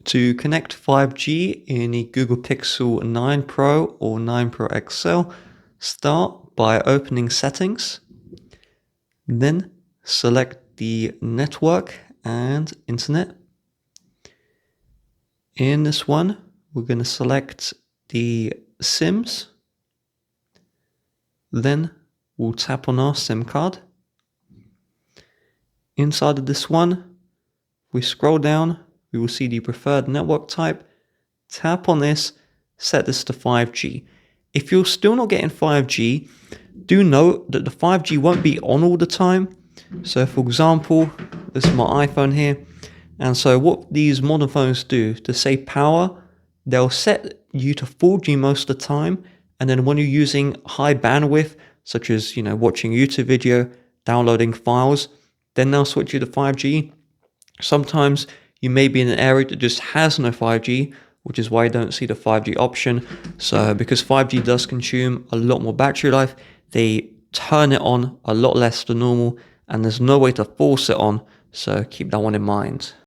To connect 5G in the Google Pixel 9 Pro or 9 Pro XL, start by opening Settings, then select the Network and Internet. In this one, we're going to select the SIMs, then we'll tap on our SIM card. Inside of this one, if we scroll down, we will see the preferred network type. Tap on this, set this to 5G. If you're still not getting 5G, do note that the 5G won't be on all the time. So for example, this is my iPhone here. And so what these modern phones do to save power, they'll set you to 4G most of the time. And then when you're using high bandwidth, such as, watching YouTube video, downloading files, then they'll switch you to 5G. Sometimes you may be in an area that just has no 5G, which is why you don't see the 5G option. So because 5G does consume a lot more battery life, they turn it on a lot less than normal, and there's no way to force it on. So keep that one in mind.